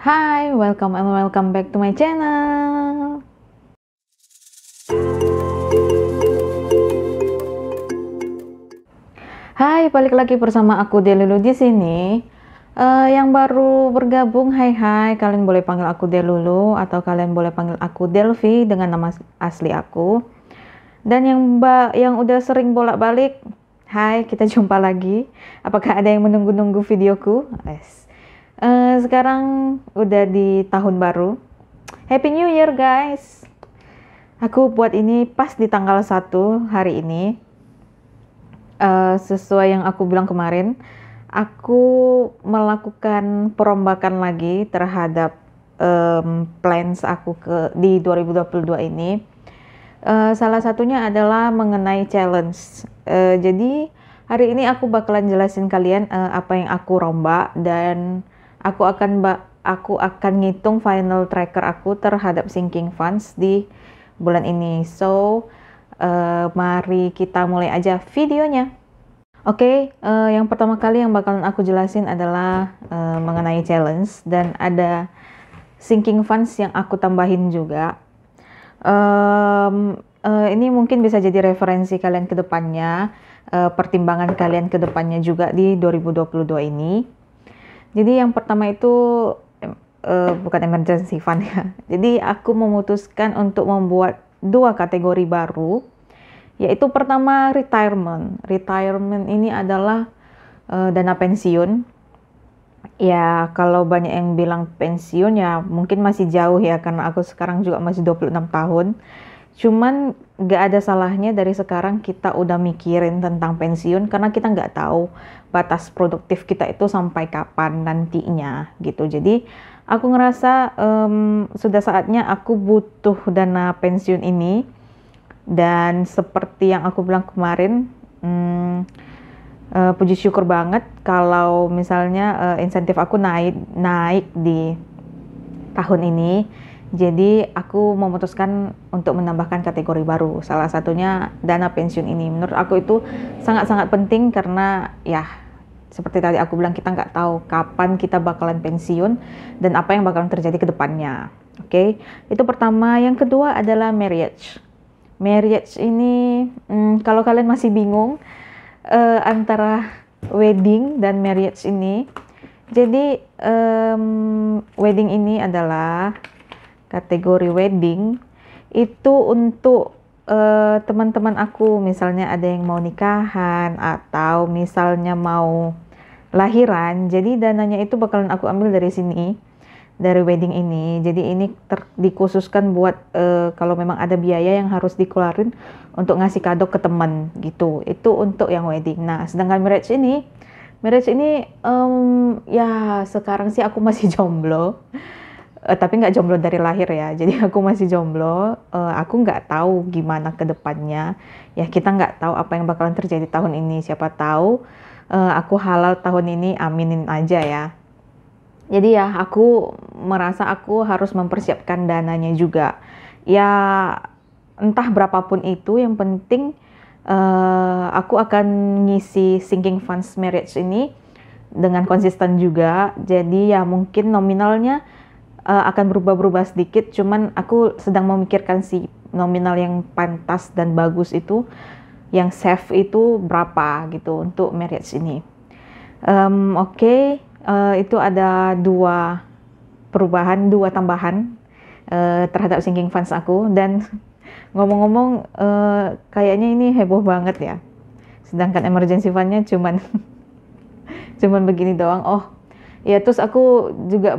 Hi, welcome and welcome back to my channel. Hai, balik lagi bersama aku Delulu di sini. Yang baru bergabung, hai, kalian boleh panggil aku Delulu atau kalian boleh panggil aku Delvi dengan nama asli aku. Dan yang udah sering bolak-balik, hai, kita jumpa lagi. Apakah ada yang menunggu-nunggu videoku? Yes. Sekarang udah di tahun baru. Happy New Year guys. Aku buat ini pas di tanggal 1 hari ini. Sesuai yang aku bilang kemarin, aku melakukan perombakan lagi terhadap plans aku di 2022 ini. Salah satunya adalah mengenai challenge. Jadi hari ini aku bakalan jelasin kalian apa yang aku rombak, dan aku akan ngitung final tracker aku terhadap sinking funds di bulan ini. So mari kita mulai aja videonya. Oke, yang pertama kali yang bakalan aku jelasin adalah mengenai challenge, dan ada sinking funds yang aku tambahin juga. Ini mungkin bisa jadi referensi kalian ke depannya, pertimbangan kalian ke depannya juga di 2022 ini. Jadi yang pertama itu bukan emergency fund ya. Jadi aku memutuskan untuk membuat 2 kategori baru, yaitu pertama retirement. Retirement ini adalah dana pensiun. Ya, kalau banyak yang bilang pensiun ya mungkin masih jauh ya, karena aku sekarang juga masih 26 tahun. Cuman gak ada salahnya dari sekarang kita udah mikirin tentang pensiun, karena kita nggak tahu batas produktif kita itu sampai kapan nantinya gitu. Jadi aku ngerasa sudah saatnya aku butuh dana pensiun ini. Dan seperti yang aku bilang kemarin, puji syukur banget kalau misalnya insentif aku naik di tahun ini. Jadi aku memutuskan untuk menambahkan kategori baru, salah satunya dana pensiun ini. Menurut aku itu sangat-sangat penting, karena ya seperti tadi aku bilang, kita nggak tahu kapan kita bakalan pensiun dan apa yang bakalan terjadi ke depannya. Oke, itu pertama. Yang kedua adalah marriage. Marriage ini, kalau kalian masih bingung antara wedding dan marriage ini, jadi wedding ini adalah kategori wedding itu untuk teman-teman aku, misalnya ada yang mau nikahan atau misalnya mau lahiran. Jadi dananya itu bakalan aku ambil dari sini, dari wedding ini. Jadi ini dikhususkan buat kalau memang ada biaya yang harus dikeluarin untuk ngasih kado ke teman gitu. Itu untuk yang wedding. Nah, sedangkan marriage ini ya sekarang sih aku masih jomblo. Tapi nggak jomblo dari lahir ya, jadi aku masih jomblo. Aku nggak tahu gimana ke depannya. Ya kita nggak tahu apa yang bakalan terjadi tahun ini. Siapa tahu aku halal tahun ini, aminin aja ya. Jadi ya aku merasa aku harus mempersiapkan dananya juga. Ya entah berapapun itu, yang penting aku akan ngisi sinking funds marriage ini dengan konsisten juga. Jadi ya mungkin nominalnya akan berubah-berubah sedikit, cuman aku sedang memikirkan si nominal yang pantas dan bagus itu, yang safe itu berapa gitu untuk marriage ini. Oke. Itu ada 2 perubahan, 2 tambahan terhadap sinking funds aku. Dan ngomong-ngomong, kayaknya ini heboh banget ya, sedangkan emergency fundnya cuman begini doang. Oh ya, terus aku juga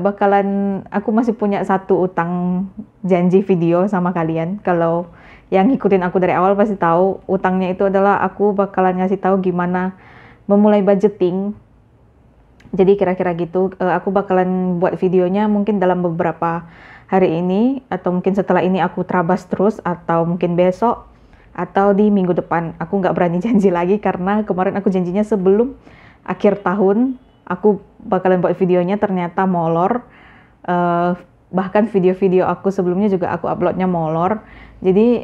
aku masih punya 1 utang janji video sama kalian. Kalau yang ngikutin aku dari awal pasti tahu, utangnya itu adalah aku bakalan ngasih tahu gimana memulai budgeting. Jadi kira-kira gitu. Aku bakalan buat videonya mungkin dalam beberapa hari ini, atau mungkin setelah ini aku terabas terus, atau mungkin besok, atau di minggu depan. Aku nggak berani janji lagi, karena kemarin aku janjinya sebelum akhir tahun aku bakalan buat videonya, ternyata molor. bahkan video-video aku sebelumnya juga aku uploadnya molor. Jadi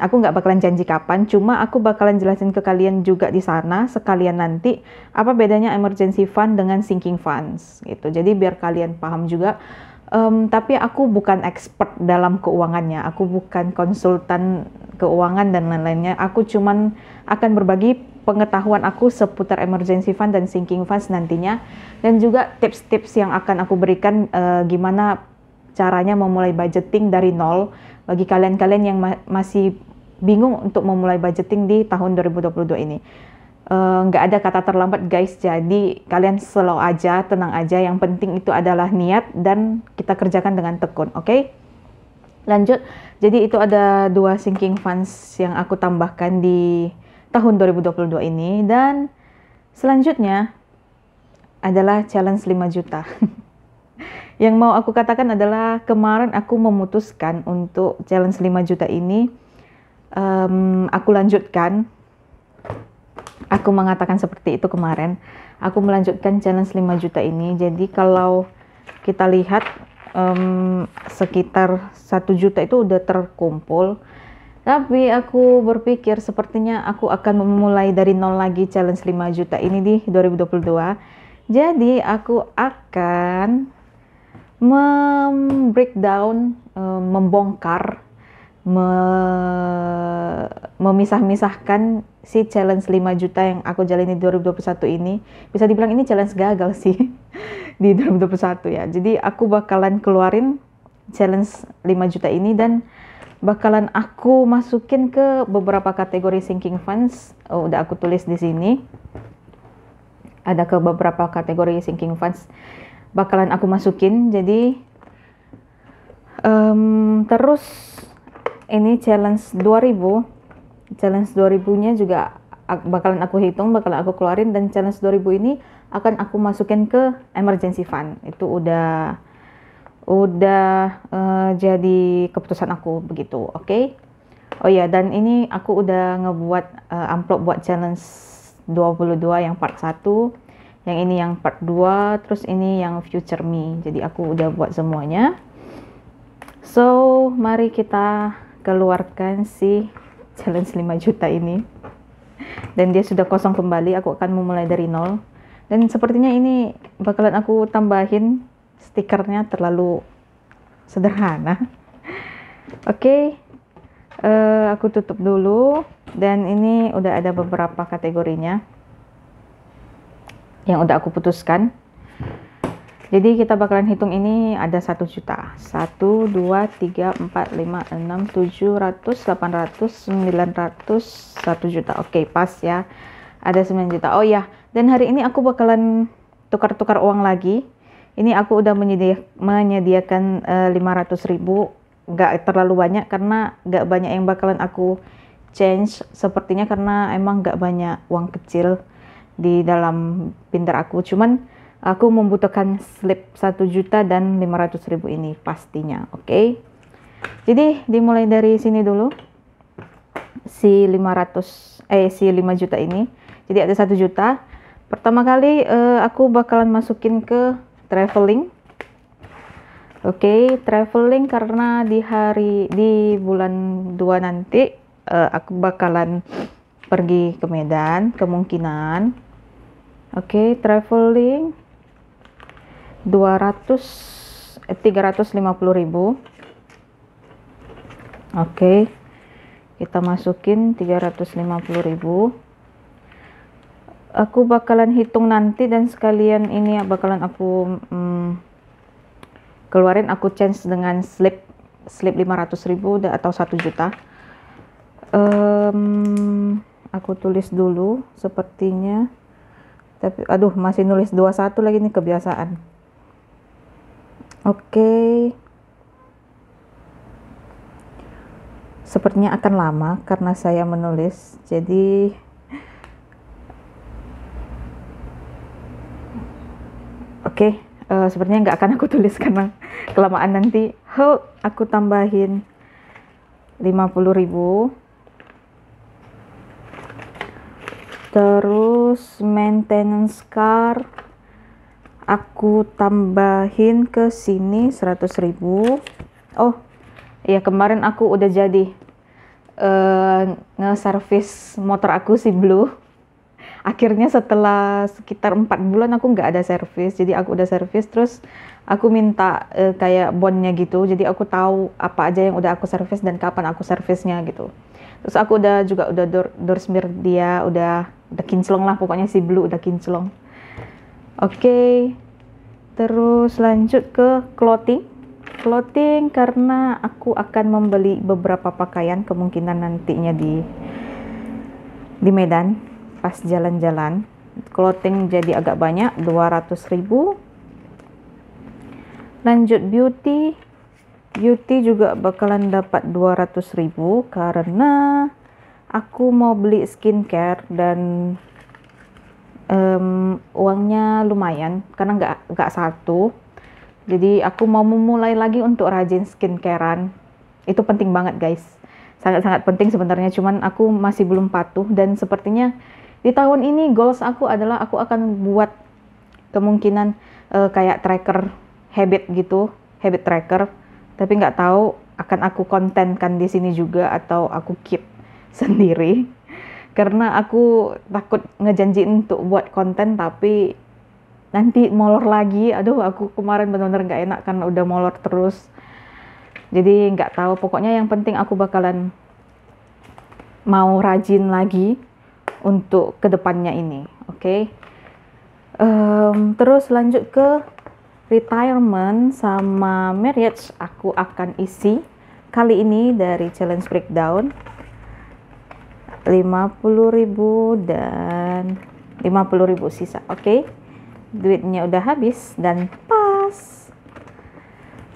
aku nggak bakalan janji kapan, cuma aku bakalan jelasin ke kalian juga di sana sekalian nanti apa bedanya emergency fund dengan sinking funds gitu. Jadi biar kalian paham juga. Tapi aku bukan expert dalam keuangannya, aku bukan konsultan keuangan dan lain-lainnya. Aku cuman akan berbagi pengetahuan aku seputar emergency fund dan sinking funds nantinya, dan juga tips-tips yang akan aku berikan gimana caranya memulai budgeting dari nol bagi kalian-kalian yang masih bingung untuk memulai budgeting di tahun 2022 ini. Nggak ada kata terlambat guys, jadi kalian slow aja, tenang aja, yang penting itu adalah niat dan kita kerjakan dengan tekun, oke? Lanjut, jadi itu ada 2 sinking funds yang aku tambahkan di tahun 2022 ini, dan selanjutnya adalah challenge 5 juta. Yang mau aku katakan adalah kemarin aku memutuskan untuk challenge 5 juta ini aku lanjutkan. Aku mengatakan seperti itu kemarin. Aku melanjutkan challenge 5 juta ini. Jadi kalau kita lihat sekitar 1 juta itu udah terkumpul. Tapi aku berpikir sepertinya aku akan memulai dari nol lagi challenge 5 juta ini di 2022. Jadi aku akan membreakdown, membongkar, memisah-misahkan si challenge 5 juta yang aku jalani di 2021 ini. Bisa dibilang ini challenge gagal sih di 2021 ya. Jadi aku bakalan keluarin challenge 5 juta ini dan bakalan aku masukin ke beberapa kategori sinking funds. Udah aku tulis di sini. Ada ke beberapa kategori sinking funds bakalan aku masukin. Jadi terus ini challenge 2000 nya juga bakalan aku hitung, bakalan aku keluarin, dan challenge 2000 ini akan aku masukin ke emergency fund. Itu udah jadi keputusan aku begitu, oke? Oh ya, dan ini aku udah ngebuat amplop buat challenge 22 yang part 1, yang ini yang part 2, terus ini yang future me. Jadi aku udah buat semuanya. So, mari kita keluarkan si challenge 5 juta ini. Dan dia sudah kosong kembali, aku akan memulai dari nol. Dan sepertinya ini bakalan aku tambahin stikernya terlalu sederhana. Oke, aku tutup dulu. Dan ini udah ada beberapa kategorinya yang udah aku putuskan. Jadi kita bakalan hitung ini ada 1 juta. 1, 2, 3, 4, 5, 6, 700, 800, 900, 1 juta. Oke, pas ya. Ada 9 juta. Oh ya, dan hari ini aku bakalan tukar-tukar uang lagi. Ini aku udah menyediakan 500.000. Nggak terlalu banyak karena nggak banyak yang bakalan aku change. Sepertinya karena emang nggak banyak uang kecil di dalam pinter aku. Cuman aku membutuhkan slip 1 juta dan 500.000 ini pastinya, oke? Jadi dimulai dari sini dulu, si 5 juta ini. Jadi ada 1 juta. Pertama kali aku bakalan masukin ke traveling. Oke, traveling karena di bulan 2 nanti aku bakalan pergi ke Medan kemungkinan. Oke, traveling 350.000. Oke, kita masukin 350.000. Aku bakalan hitung nanti dan sekalian ini bakalan aku keluarin, aku change dengan slip 500.000 atau 1 juta. Aku tulis dulu sepertinya, tapi aduh masih nulis 21 lagi nih, kebiasaan. Oke. Sepertinya akan lama karena saya menulis. Jadi oke, sepertinya nggak akan aku tulis karena kelamaan nanti. Aku tambahin 50.000. Terus maintenance car aku tambahin ke sini 100.000. Oh iya, kemarin aku udah jadi nge-service motor aku si Blue. Akhirnya setelah sekitar 4 bulan aku nggak ada servis, jadi aku udah servis. Terus aku minta kayak bondnya gitu, jadi aku tahu apa aja yang udah aku servis dan kapan aku servisnya gitu. Terus aku udah door smear dia, udah kinclong lah pokoknya, si Blue udah kinclong. Oke, terus lanjut ke clothing karena aku akan membeli beberapa pakaian kemungkinan nantinya di Medan pas jalan-jalan. Clothing jadi agak banyak, 200.000. Lanjut beauty juga bakalan dapat 200.000 karena aku mau beli skincare dan uangnya lumayan karena nggak satu. Jadi aku mau memulai lagi untuk rajin skincarean. Itu penting banget guys, sangat-sangat penting sebenarnya, cuman aku masih belum patuh. Dan sepertinya di tahun ini goals aku adalah aku akan buat kemungkinan kayak tracker habit gitu, habit tracker. Tapi nggak tahu akan aku kontenkan di sini juga atau aku keep sendiri. Karena aku takut ngejanjiin untuk buat konten tapi nanti molor lagi. Aduh, aku kemarin benar-benar nggak enak karena udah molor terus. Jadi nggak tahu, pokoknya yang penting aku bakalan mau rajin lagi untuk kedepannya ini. Oke. Terus lanjut ke retirement sama marriage, aku akan isi kali ini dari challenge breakdown 50.000 dan 50.000 sisa. Oke. Duitnya udah habis dan pas.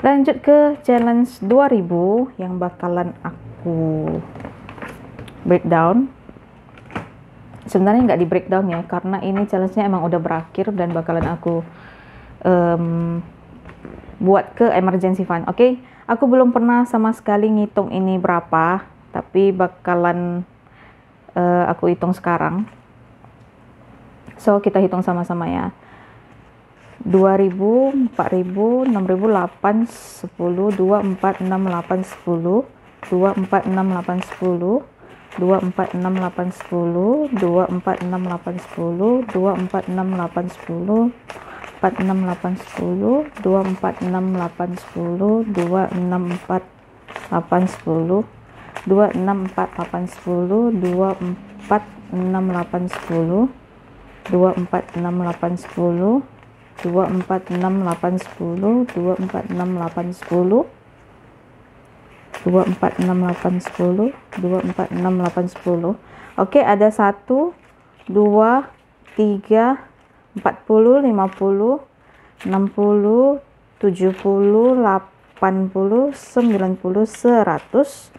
Lanjut ke challenge 2000 yang bakalan aku breakdown. Sebenarnya nggak di breakdown ya, karena ini challenge-nya emang udah berakhir dan bakalan aku buat ke emergency fund. Oke, aku belum pernah sama sekali ngitung ini berapa, tapi bakalan aku hitung sekarang. So kita hitung sama-sama ya. 2.000, 4.000, 6.000, 8, 10, 2, 4, 6, 8, 10, 2, 4, 6, 8, 10, 2, 4, 6, 8, 10, 2, 4, 6, 8, 10, 2, 4, 6, 8, 10, 4, 6, 8, 10, 2, 4, 6, 8, 10, 2, 6, 4, 8, 10, 2, 6, 4, 8, 10, 2, 4, 6, 8, 10, 2, 4, 6, 8, 10, 2, 4, 6, 8, 10, 2, 4, 6, 8, 10, 2, 4, 6, 8, 10, 2, 4, 6, 8, 10. Oke, ada 1, 2, 3, 40, 50, 60, 70, 80, 90, 100,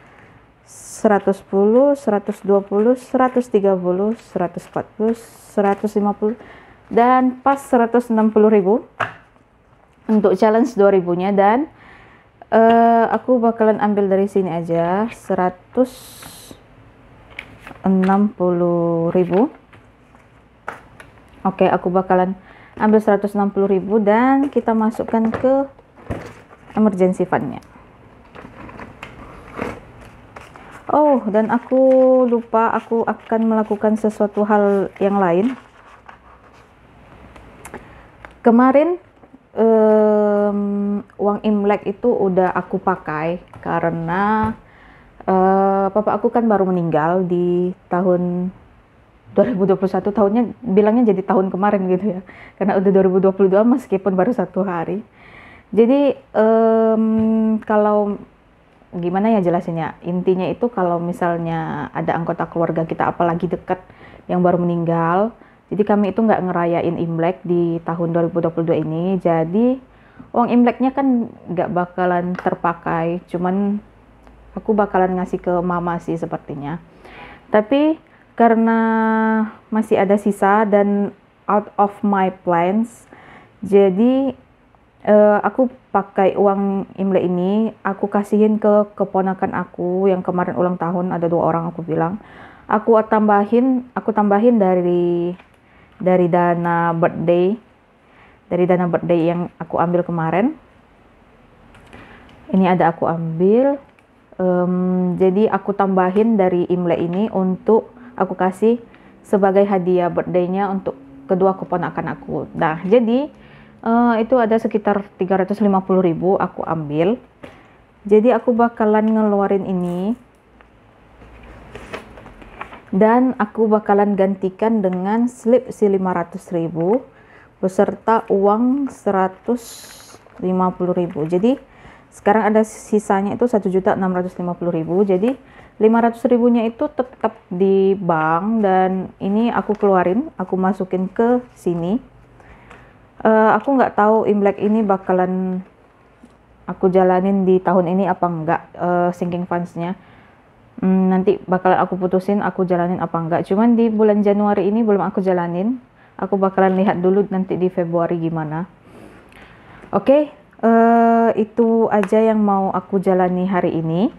110, 120, 130, 140, 150, dan pas 160.000 untuk challenge 2000-nya. Dan aku bakalan ambil dari sini aja 160.000. Oke, aku bakalan ambil 160.000 dan kita masukkan ke emergency fund-nya. Oh, dan aku lupa, aku akan melakukan sesuatu hal yang lain. Kemarin uang Imlek itu udah aku pakai karena papa aku kan baru meninggal di tahun 2021. Tahunnya bilangnya jadi tahun kemarin gitu ya, karena udah 2022 meskipun baru 1 hari. Jadi kalau gimana ya jelasinnya, intinya itu kalau misalnya ada anggota keluarga kita apalagi dekat yang baru meninggal, jadi kami itu nggak ngerayain Imlek di tahun 2022 ini. Jadi uang Imleknya kan nggak bakalan terpakai, cuman aku bakalan ngasih ke mama sih sepertinya. Tapi karena masih ada sisa dan out of my plans, jadi aku pakai uang Imlek ini, aku kasihin ke keponakan aku yang kemarin ulang tahun, ada 2 orang. Aku bilang aku tambahin dari dana birthday dari dana birthday yang aku ambil kemarin. Ini ada aku ambil. Jadi aku tambahin dari Imlek ini untuk aku kasih sebagai hadiah birthday-nya untuk kedua keponakan aku. Nah, jadi itu ada sekitar 350.000 aku ambil. Jadi aku bakalan ngeluarin ini dan aku bakalan gantikan dengan slip si 500.000 beserta uang 150.000. Jadi sekarang ada sisanya itu 1.650.000. Jadi 500.000-nya itu tetap di bank dan ini aku keluarin, aku masukin ke sini. Aku nggak tahu Imlek ini bakalan aku jalanin di tahun ini apa enggak, sinking funds-nya. Nanti bakalan aku putusin aku jalanin apa enggak. Cuman di bulan Januari ini belum aku jalanin. Aku bakalan lihat dulu nanti di Februari gimana. Oke. Itu aja yang mau aku jalani hari ini.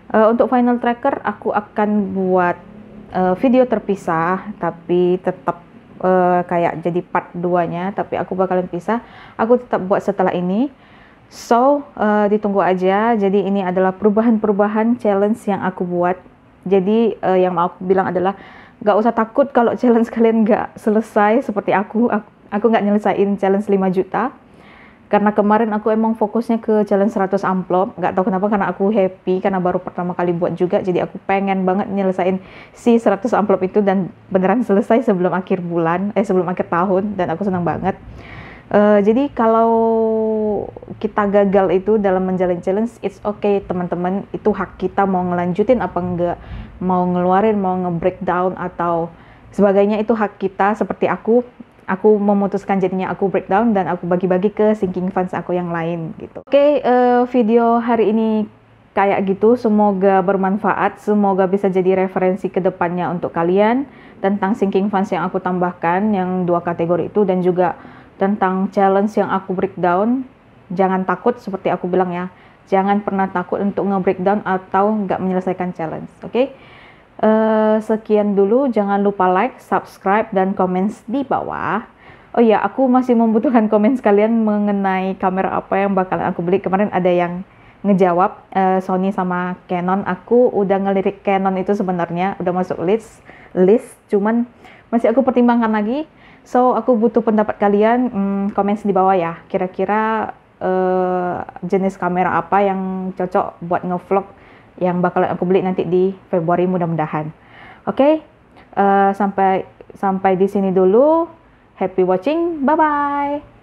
Untuk final tracker aku akan buat video terpisah, tapi tetap kayak jadi part 2-nya, tapi aku bakalan pisah. Aku tetap buat setelah ini. So, ditunggu aja. Jadi ini adalah perubahan-perubahan challenge yang aku buat. Jadi yang mau aku bilang adalah gak usah takut kalau challenge kalian gak selesai seperti aku gak nyelesain challenge 5 juta. Karena kemarin aku emang fokusnya ke challenge 100 amplop. Gak tahu kenapa, karena aku happy, karena baru pertama kali buat juga. Jadi aku pengen banget nyelesain si 100 amplop itu dan beneran selesai sebelum akhir bulan, sebelum akhir tahun. Dan aku senang banget. Jadi kalau kita gagal itu dalam menjalin challenge, it's okay teman-teman. Itu hak kita mau ngelanjutin apa enggak, mau ngeluarin, mau nge-breakdown atau sebagainya, itu hak kita. Seperti aku memutuskan jadinya aku breakdown dan aku bagi-bagi ke sinking funds aku yang lain gitu. Oke, video hari ini kayak gitu. Semoga bermanfaat, semoga bisa jadi referensi ke depannya untuk kalian tentang sinking funds yang aku tambahkan, yang 2 kategori itu, dan juga tentang challenge yang aku breakdown. Jangan takut, seperti aku bilang ya, jangan pernah takut untuk nge-breakdown atau nggak menyelesaikan challenge. Oke? Sekian dulu, jangan lupa like, subscribe, dan komen di bawah. Oh iya, aku masih membutuhkan komen sekalian mengenai kamera apa yang bakalan aku beli. Kemarin ada yang ngejawab Sony sama Canon. Aku udah ngelirik Canon itu sebenarnya, udah masuk list, cuman masih aku pertimbangkan lagi. So, aku butuh pendapat kalian, komen di bawah ya. Kira-kira jenis kamera apa yang cocok buat ngevlog yang bakalan aku beli nanti di Februari mudah-mudahan. Oke, sampai di sini dulu. Happy watching, bye-bye.